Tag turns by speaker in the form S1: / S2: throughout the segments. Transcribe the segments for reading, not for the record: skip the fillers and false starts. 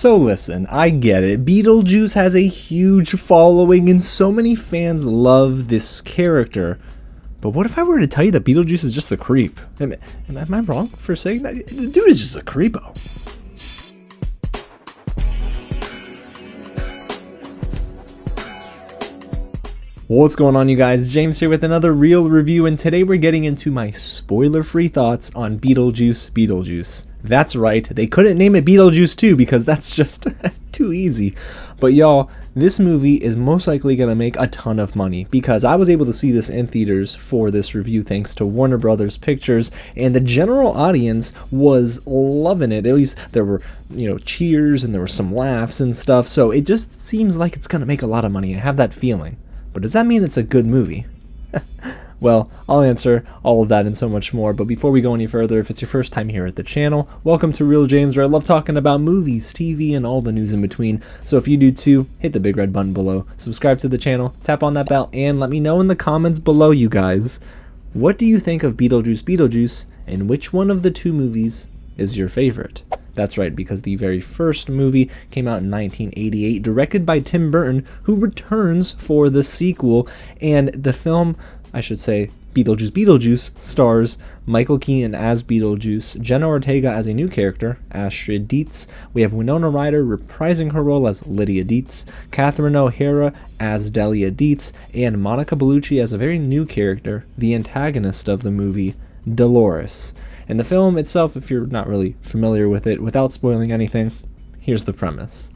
S1: So listen, I get it. Beetlejuice has a huge following and so many fans love this character. But what if I were to tell you that Beetlejuice is just a creep? Am I wrong for saying that? The dude is just a creepo. What's going on, you guys? James here with another real review, and today we're getting into my spoiler-free thoughts on Beetlejuice Beetlejuice. That's right, they couldn't name it Beetlejuice 2 because that's just too easy. But y'all, this movie is most likely going to make a ton of money because I was able to see this in theaters for this review thanks to Warner Brothers Pictures, and the general audience was loving it. At least there were, cheers and there were some laughs and stuff, so it just seems like it's going to make a lot of money. I have that feeling. But does that mean it's a good movie? Well, I'll answer all of that and so much more, but before we go any further, if it's your first time here at the channel, welcome to Real James, where I love talking about movies, TV, and all the news in between. So if you do too, hit the big red button below, subscribe to the channel, tap on that bell, and let me know in the comments below, you guys, what do you think of Beetlejuice Beetlejuice, and which one of the two movies is your favorite? That's right, because the very first movie came out in 1988, directed by Tim Burton, who returns for the sequel, and the film, I should say, Beetlejuice Beetlejuice, stars Michael Keaton as Beetlejuice, Jenna Ortega as a new character, Astrid Deetz. We have Winona Ryder reprising her role as Lydia Deetz, Catherine O'Hara as Delia Deetz, and Monica Bellucci as a very new character, the antagonist of the movie, Delores. And the film itself, if you're not really familiar with it, without spoiling anything, here's the premise.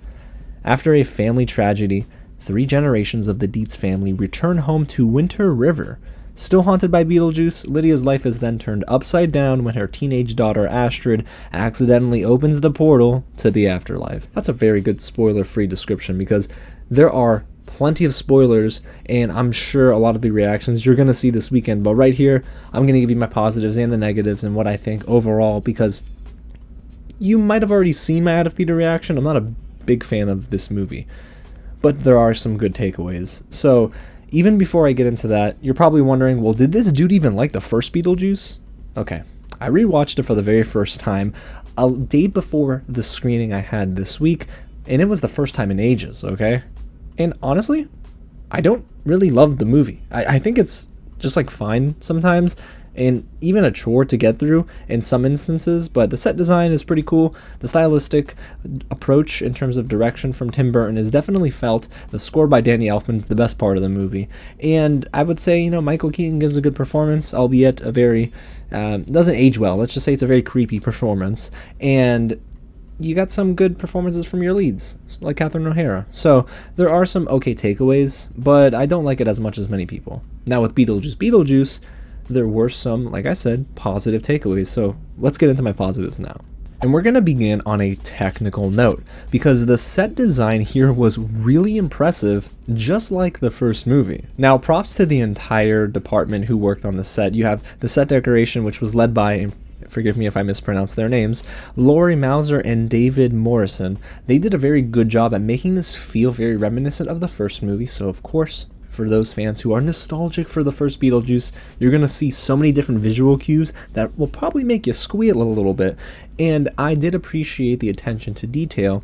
S1: After a family tragedy, 3 generations of the Deetz family return home to Winter River. Still haunted by Beetlejuice, Lydia's life is then turned upside down when her teenage daughter Astrid accidentally opens the portal to the afterlife. That's a very good spoiler-free description because there are plenty of spoilers, and I'm sure a lot of the reactions you're going to see this weekend, but right here, I'm going to give you my positives and the negatives and what I think overall, because you might have already seen my out-of-theater reaction. I'm not a big fan of this movie, but there are some good takeaways. So, even before I get into that, you're probably wondering, well, did this dude even like the first Beetlejuice? Okay, I rewatched it for the very first time a day before the screening I had this week, and it was the first time in ages, okay? And honestly, I don't really love the movie. I think it's just like fine sometimes, and even a chore to get through in some instances, but the set design is pretty cool. The stylistic approach in terms of direction from Tim Burton is definitely felt. The score by Danny Elfman is the best part of the movie. And I would say, Michael Keaton gives a good performance, albeit a very, doesn't age well. Let's just say it's a very creepy performance. And you got some good performances from your leads, like Catherine O'Hara. So there are some okay takeaways, but I don't like it as much as many people. Now with Beetlejuice Beetlejuice, there were some, like I said, positive takeaways. So let's get into my positives now. And we're going to begin on a technical note, because the set design here was really impressive, just like the first movie. Now, props to the entire department who worked on the set. You have the set decoration, which was led by, forgive me if I mispronounce their names, Laurie Mauser and David Morrison. They did a very good job at making this feel very reminiscent of the first movie, so of course, for those fans who are nostalgic for the first Beetlejuice, you're going to see so many different visual cues that will probably make you squeal a little bit, and I did appreciate the attention to detail,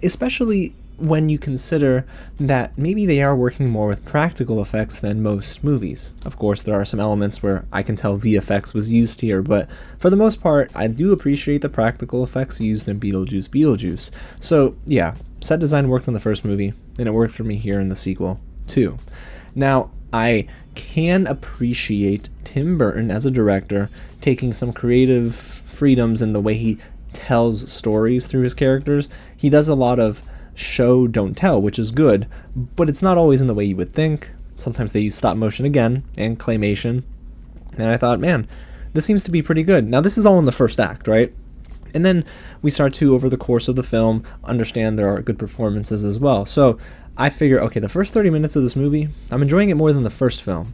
S1: especially when you consider that maybe they are working more with practical effects than most movies. Of course, there are some elements where I can tell VFX was used here, but for the most part, I do appreciate the practical effects used in Beetlejuice Beetlejuice. So yeah, set design worked in the first movie, and it worked for me here in the sequel too. Now, I can appreciate Tim Burton as a director taking some creative freedoms in the way he tells stories through his characters. He does a lot of show, don't tell, which is good, but it's not always in the way you would think. Sometimes they use stop motion again and claymation, and I thought, man, this seems to be pretty good. Now, this is all in the first act, right? And then we start to, over the course of the film, understand there are good performances as well. So I figure, okay, the first 30 minutes of this movie, I'm enjoying it more than the first film.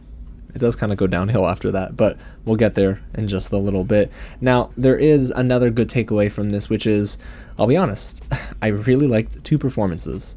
S1: It does kind of go downhill after that, but we'll get there in just a little bit. Now, there is another good takeaway from this, which is, I'll be honest, I really liked 2 performances.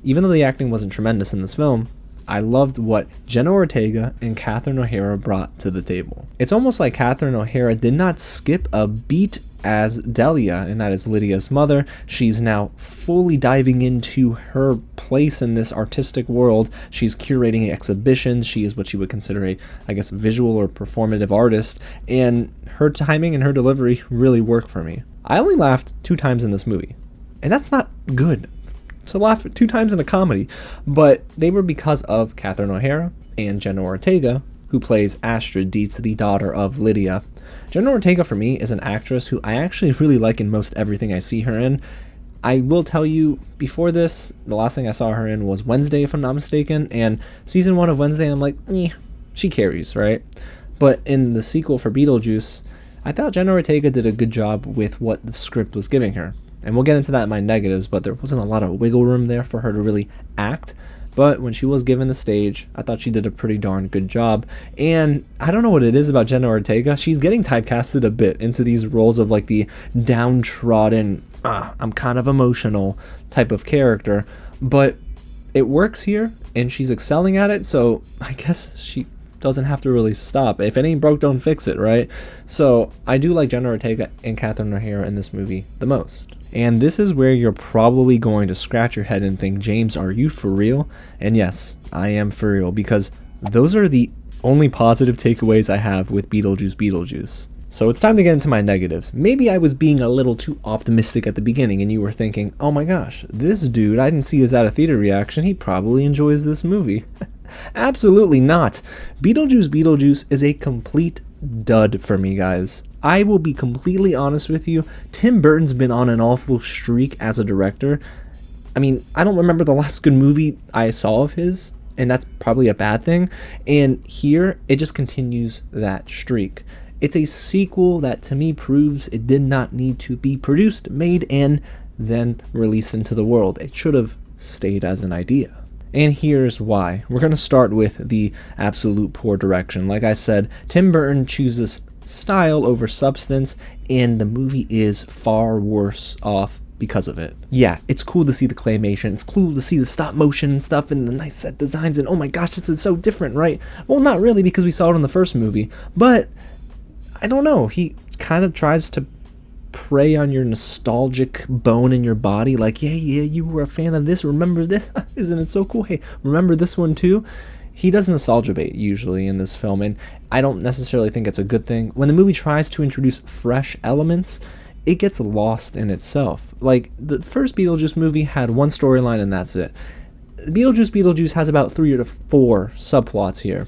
S1: Even though the acting wasn't tremendous in this film, I loved what Jenna Ortega and Catherine O'Hara brought to the table. It's almost like Catherine O'Hara did not skip a beat as Delia, and that is Lydia's mother. She's now fully diving into her place in this artistic world. She's curating exhibitions. She is what you would consider a, I guess, visual or performative artist, and her timing and her delivery really work for me. I only laughed 2 times in this movie, and that's not good to laugh 2 times in a comedy, but they were because of Catherine O'Hara and Jenna Ortega, who plays Astrid, Deetz, the daughter of Lydia. Jenna Ortega, for me, is an actress who I actually really like in most everything I see her in. I will tell you, before this, the last thing I saw her in was Wednesday, if I'm not mistaken, and season 1 of Wednesday, I'm like, she carries, right? But in the sequel for Beetlejuice, I thought Jenna Ortega did a good job with what the script was giving her. And we'll get into that in my negatives, but there wasn't a lot of wiggle room there for her to really act. But when she was given the stage, I thought she did a pretty darn good job. And I don't know what it is about Jenna Ortega. She's getting typecasted a bit into these roles of like the downtrodden, I'm kind of emotional type of character. But it works here, and she's excelling at it, so I guess she doesn't have to really stop. If it ain't broke, don't fix it, right? So I do like Jenna Ortega and Catherine O'Hara in this movie the most. And this is where you're probably going to scratch your head and think, James, are you for real? And yes, I am for real, because those are the only positive takeaways I have with Beetlejuice Beetlejuice. So it's time to get into my negatives. Maybe I was being a little too optimistic at the beginning and you were thinking, oh my gosh, this dude, I didn't see his out of theater reaction, he probably enjoys this movie. Absolutely not. Beetlejuice Beetlejuice is a complete dud for me, guys. I will be completely honest with you. Tim Burton's been on an awful streak as a director. I mean, I don't remember the last good movie I saw of his, and that's probably a bad thing. And here, it just continues that streak. It's a sequel that to me proves it did not need to be produced, made, and then released into the world. It should have stayed as an idea. And here's why. We're going to start with the absolute poor direction. Like I said, Tim Burton chooses style over substance, and the movie is far worse off because of it. Yeah, it's cool to see the claymation, it's cool to see the stop motion and stuff, and the nice set designs, and oh my gosh, this is so different, right? Well, not really, because we saw it in the first movie, but I don't know, he kind of tries to prey on your nostalgic bone in your body, like, yeah, you were a fan of this, remember this? Isn't it so cool? Hey, remember this one too? He does nostalgia bait usually in this film, and I don't necessarily think it's a good thing. When the movie tries to introduce fresh elements, it gets lost in itself. Like, the first Beetlejuice movie had one storyline and that's it. Beetlejuice Beetlejuice has about 3 to 4 subplots here.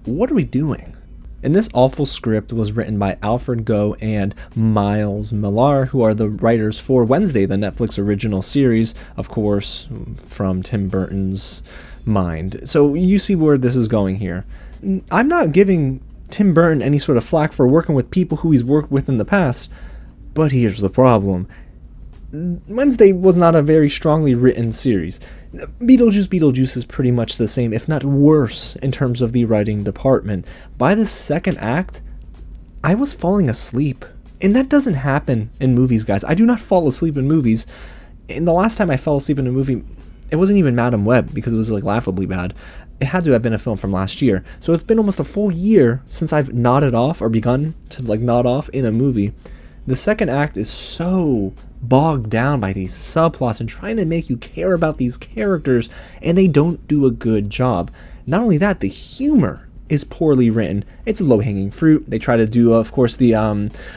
S1: What are we doing? And this awful script was written by Alfred Goh and Miles Millar, who are the writers for Wednesday, the Netflix original series, of course, from Tim Burton's mind. So you see where this is going here. I'm not giving Tim Burton any sort of flack for working with people who he's worked with in the past, but here's the problem. Wednesday was not a very strongly written series. Beetlejuice Beetlejuice is pretty much the same, if not worse, in terms of the writing department. By the second act, I was falling asleep. And that doesn't happen in movies, guys. I do not fall asleep in movies. And the last time I fell asleep in a movie, it wasn't even Madam Web, because it was like laughably bad. It had to have been a film from last year. So it's been almost a full year since I've nodded off or begun to like nod off in a movie. The second act is so bogged down by these subplots and trying to make you care about these characters, and they don't do a good job. Not only that, the humor is poorly written. It's low-hanging fruit. They try to do, of course, the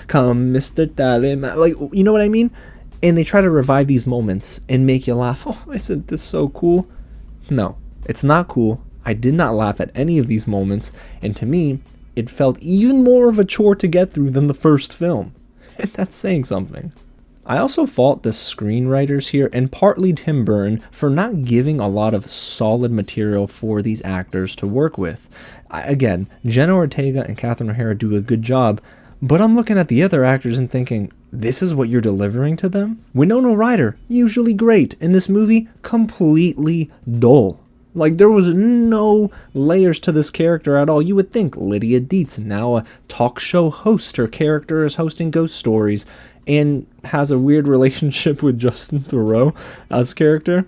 S1: come Mr. Darling, like, you know what I mean? And they try to revive these moments and make you laugh. Oh, isn't this so cool? No, it's not cool. I did not laugh at any of these moments, and to me, it felt even more of a chore to get through than the first film. And that's saying something. I also fault the screenwriters here, and partly Tim Burton, for not giving a lot of solid material for these actors to work with. Again, Jenna Ortega and Catherine O'Hara do a good job, but I'm looking at the other actors and thinking, this is what you're delivering to them? Winona Ryder, usually great. In this movie, completely dull. Like, there was no layers to this character at all. You would think Lydia Deetz, now a talk show host. Her character is hosting ghost stories and has a weird relationship with Justin Theroux as character.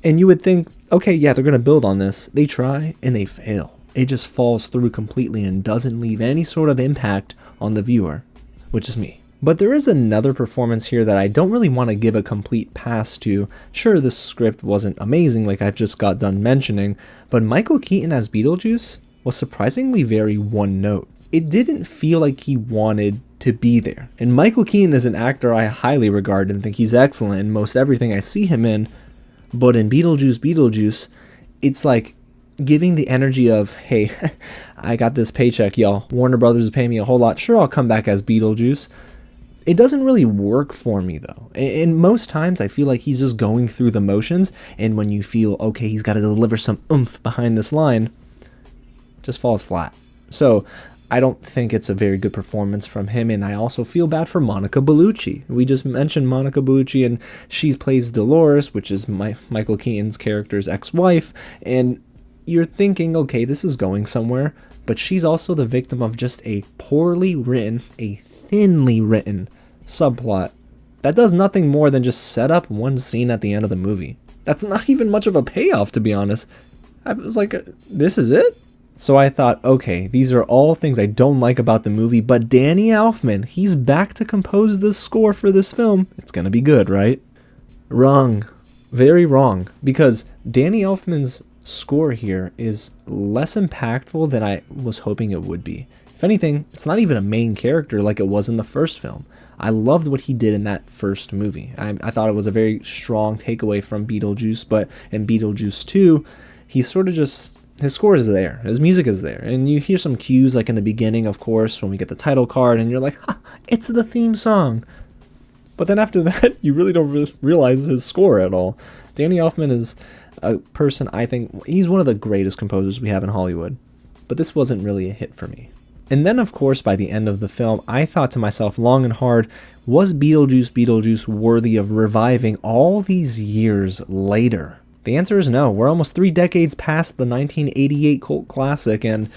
S1: And you would think, okay, yeah, they're going to build on this. They try and they fail. It just falls through completely and doesn't leave any sort of impact on the viewer, which is me. But there is another performance here that I don't really want to give a complete pass to. Sure, the script wasn't amazing like I've just got done mentioning, but Michael Keaton as Beetlejuice was surprisingly very one note. It didn't feel like he wanted to be there. And Michael Keaton is an actor I highly regard and think he's excellent in most everything I see him in, but in Beetlejuice Beetlejuice, it's like giving the energy of, hey, I got this paycheck, y'all. Warner Brothers is paying me a whole lot. Sure, I'll come back as Beetlejuice. It doesn't really work for me, though. And most times, I feel like he's just going through the motions, and when you feel, okay, he's got to deliver some oomph behind this line, just falls flat. So I don't think it's a very good performance from him, and I also feel bad for Monica Bellucci. We just mentioned Monica Bellucci, and she plays Delores, which is Michael Keaton's character's ex-wife, and you're thinking, okay, this is going somewhere, but she's also the victim of just a poorly written, a thinly written subplot that does nothing more than just set up one scene at the end of the movie. That's not even much of a payoff, to be honest. I was like, this is it? So I thought, okay, these are all things I don't like about the movie, but Danny Elfman, he's back to compose the score for this film. It's gonna be good, right? Wrong. Very wrong. Because Danny Elfman's score here is less impactful than I was hoping it would be. If anything, it's not even a main character like it was in the first film. I loved what he did in that first movie. I thought it was a very strong takeaway from Beetlejuice, but in Beetlejuice 2, he sort of just, his score is there, his music is there, and you hear some cues like in the beginning, of course, when we get the title card, and you're like, ha, it's the theme song. But then after that, you really don't realize his score at all. Danny Elfman is a person, I think, he's one of the greatest composers we have in Hollywood, but this wasn't really a hit for me. And then, of course, by the end of the film, I thought to myself long and hard, was Beetlejuice Beetlejuice worthy of reviving all these years later? The answer is no. We're almost 3 decades past the 1988 cult classic, and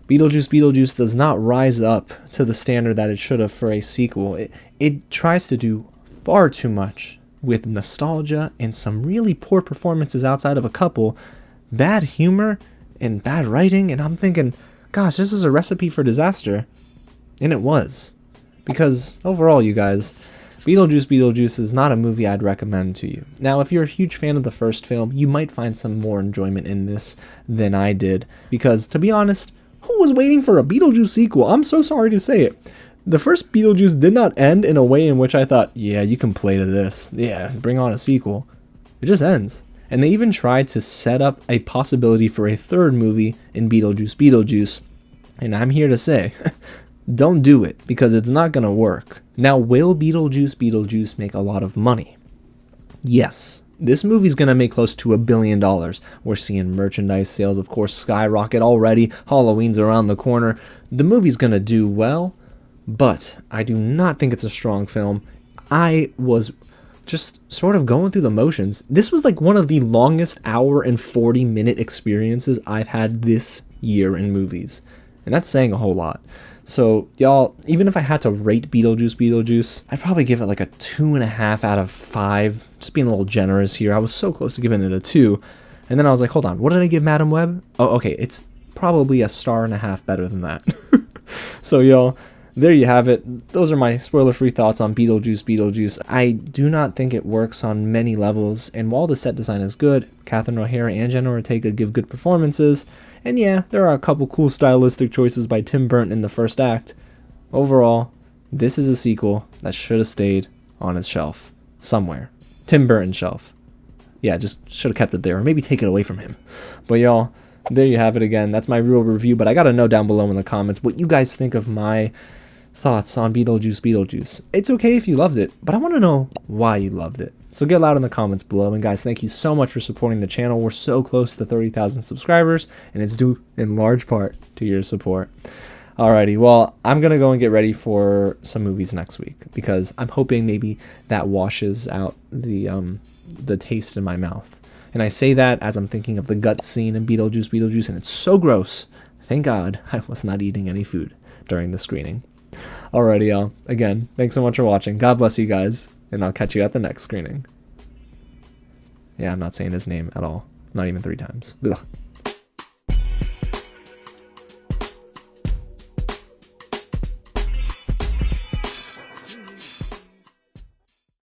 S1: Beetlejuice Beetlejuice does not rise up to the standard that it should have for a sequel. It tries to do far too much with nostalgia and some really poor performances outside of a couple, bad humor and bad writing, and I'm thinking, gosh, this is a recipe for disaster. And it was. Because overall, you guys, Beetlejuice Beetlejuice is not a movie I'd recommend to you. Now, if you're a huge fan of the first film, you might find some more enjoyment in this than I did. Because, to be honest, who was waiting for a Beetlejuice sequel? I'm so sorry to say it. The first Beetlejuice did not end in a way in which I thought, yeah, you can play to this. Yeah, bring on a sequel. It just ends. And they even tried to set up a possibility for a third movie in Beetlejuice Beetlejuice. And I'm here to say, don't do it, because it's not going to work. Now, will Beetlejuice Beetlejuice make a lot of money? Yes. This movie's going to make close to $1 billion. We're seeing merchandise sales, of course, skyrocket already. Halloween's around the corner. The movie's going to do well, but I do not think it's a strong film. I was just sort of going through the motions. This was like one of the longest hour and 40-minute experiences I've had this year in movies. And that's saying a whole lot. So, y'all, even if I had to rate Beetlejuice Beetlejuice, I'd probably give it like a 2.5 out of 5. Just being a little generous here. I was so close to giving it a 2. And then I was like, hold on, what did I give Madam Web? Oh, okay, it's probably 1.5 stars better than that. So, y'all, there you have it. Those are my spoiler-free thoughts on Beetlejuice Beetlejuice. I do not think it works on many levels, and while the set design is good, Catherine O'Hara and Jenna Ortega give good performances, and yeah, there are a couple cool stylistic choices by Tim Burton in the first act. Overall, this is a sequel that should have stayed on its shelf somewhere. Tim Burton's shelf. Yeah, just should have kept it there, or maybe take it away from him. But y'all, there you have it again. That's my real review, but I gotta know down below in the comments what you guys think of my thoughts on Beetlejuice Beetlejuice. It's okay if you loved it, but I want to know why you loved it. So get loud in the comments below, and guys, thank you so much for supporting the channel. We're so close to 30,000 subscribers, and it's due in large part to your support. Alrighty, well, I'm gonna go and get ready for some movies next week, because I'm hoping maybe that washes out the taste in my mouth. And I say that as I'm thinking of the gut scene in Beetlejuice Beetlejuice, and it's so gross. Thank God I was not eating any food during the screening. Alrighty, y'all. Again, thanks so much for watching. God bless you guys, and I'll catch you at the next screening. Yeah, I'm not saying his name at all. Not even 3 times. Ugh.